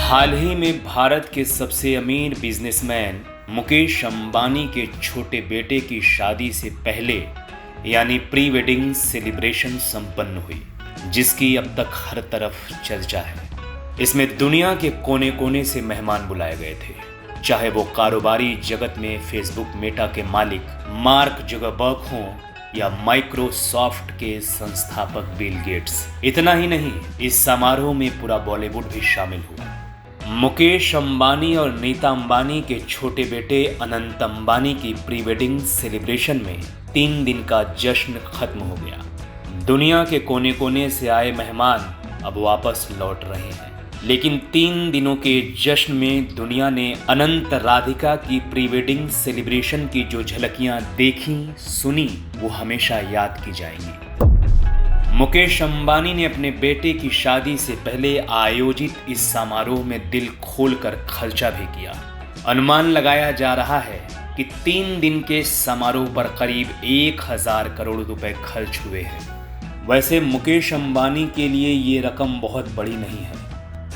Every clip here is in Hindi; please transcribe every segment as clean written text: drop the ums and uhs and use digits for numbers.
हाल ही में भारत के सबसे अमीर बिजनेसमैन मुकेश अंबानी के छोटे बेटे की शादी से पहले यानी प्री वेडिंग सेलिब्रेशन संपन्न हुई, जिसकी अब तक हर तरफ चर्चा है। इसमें दुनिया के कोने कोने से मेहमान बुलाए गए थे, चाहे वो कारोबारी जगत में फेसबुक मेटा के मालिक मार्क जुकरबर्ग हों या माइक्रोसॉफ्ट के संस्थापक बिल गेट्स। इतना ही नहीं, इस समारोह में पूरा बॉलीवुड भी शामिल हुआ। मुकेश अंबानी और नीता अंबानी के छोटे बेटे अनंत अंबानी की प्री वेडिंग सेलिब्रेशन में 3 दिन का जश्न खत्म हो गया। दुनिया के कोने कोने से आए मेहमान अब वापस लौट रहे हैं, लेकिन 3 दिनों के जश्न में दुनिया ने अनंत राधिका की प्री वेडिंग सेलिब्रेशन की जो झलकियां देखी सुनी, वो हमेशा याद की जाएंगी। मुकेश अंबानी ने अपने बेटे की शादी से पहले आयोजित इस समारोह में दिल खोलकर खर्चा भी किया। अनुमान लगाया जा रहा है कि 3 दिन के समारोह पर करीब 1000 करोड़ रुपए खर्च हुए हैं। वैसे मुकेश अंबानी के लिए ये रकम बहुत बड़ी नहीं है।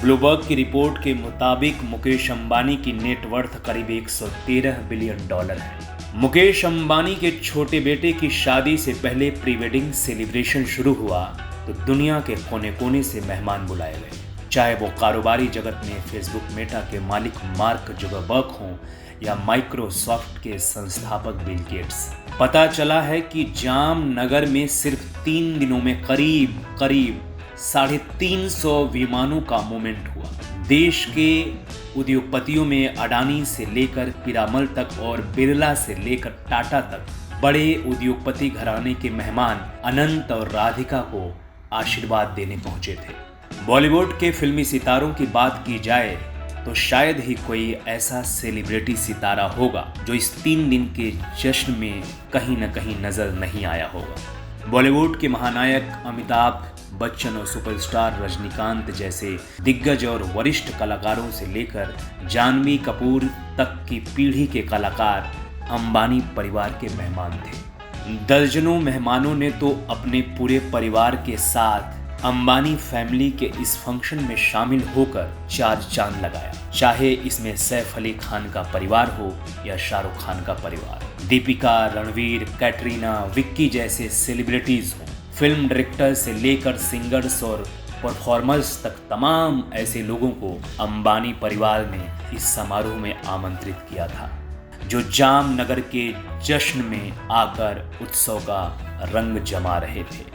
ब्लूमबर्ग की रिपोर्ट के मुताबिक मुकेश अंबानी की नेटवर्थ करीब $113 बिलियन है। मुकेश अंबानी के छोटे बेटे की शादी से पहले प्री वेडिंग सेलिब्रेशन शुरू हुआ तो दुनिया के कोने कोने से मेहमान बुलाए गए, चाहे वो कारोबारी जगत में फेसबुक मेटा के मालिक मार्क जुकरबर्ग हों या माइक्रोसॉफ्ट के संस्थापक बिल गेट्स। पता चला है कि जामनगर में सिर्फ 3 दिनों में करीब 350 विमानों का मूवमेंट हुआ। देश के उद्योगपतियों में अडानी से लेकर पीरामल तक और बिरला से लेकर टाटा तक बड़े उद्योगपति घराने के मेहमान अनंत और राधिका को आशीर्वाद देने पहुंचे थे। बॉलीवुड के फिल्मी सितारों की बात की जाए तो शायद ही कोई ऐसा सेलिब्रिटी सितारा होगा जो इस 3 दिन के जश्न में कहीं न कहीं नजर नहीं आया होगा। बॉलीवुड के महानायक अमिताभ बच्चन और सुपरस्टार रजनीकांत जैसे दिग्गज और वरिष्ठ कलाकारों से लेकर जानवी कपूर तक की पीढ़ी के कलाकार अंबानी परिवार के मेहमान थे। दर्जनों मेहमानों ने तो अपने पूरे परिवार के साथ अंबानी फैमिली के इस फंक्शन में शामिल होकर 4 चांद लगाया, चाहे इसमें सैफ अली खान का परिवार हो या शाहरुख खान का परिवार। दीपिका, रणवीर, कैटरीना, विक्की जैसे सेलिब्रिटीज हों, फिल्म डायरेक्टर से लेकर सिंगर्स और परफॉर्मर्स तक तमाम ऐसे लोगों को अंबानी परिवार ने इस समारोह में आमंत्रित किया था, जो जामनगर के जश्न में आकर उत्सव का रंग जमा रहे थे।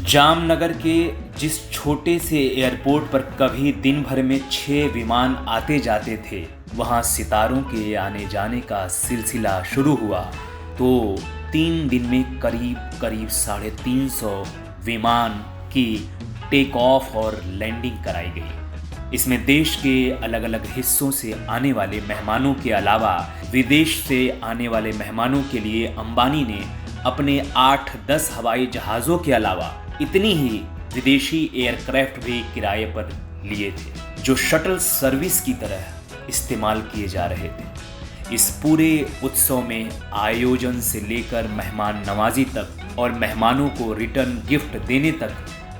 जामनगर के जिस छोटे से एयरपोर्ट पर कभी दिन भर में 6 विमान आते जाते थे, वहां सितारों के आने जाने का सिलसिला शुरू हुआ तो 3 दिन में करीब 350 विमान की टेक ऑफ और लैंडिंग कराई गई। इसमें देश के अलग अलग हिस्सों से आने वाले मेहमानों के अलावा विदेश से आने वाले मेहमानों के लिए अंबानी ने अपने 8-10 हवाई जहाज़ों के अलावा इतनी ही विदेशी एयरक्राफ्ट भी किराए पर लिए थे, जो शटल सर्विस की तरह इस्तेमाल किए जा रहे थे। इस पूरे उत्सव में आयोजन से लेकर मेहमान नवाजी तक और मेहमानों को रिटर्न गिफ्ट देने तक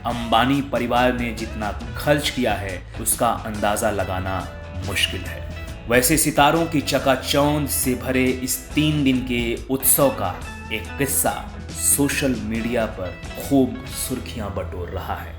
अंबानी परिवार ने जितना खर्च किया है उसका अंदाज़ा लगाना मुश्किल है। वैसे सितारों की चकाचौंध से भरे इस 3 दिन के उत्सव का एक किस्सा सोशल मीडिया पर खूब सुर्खियां बटोर रहा है।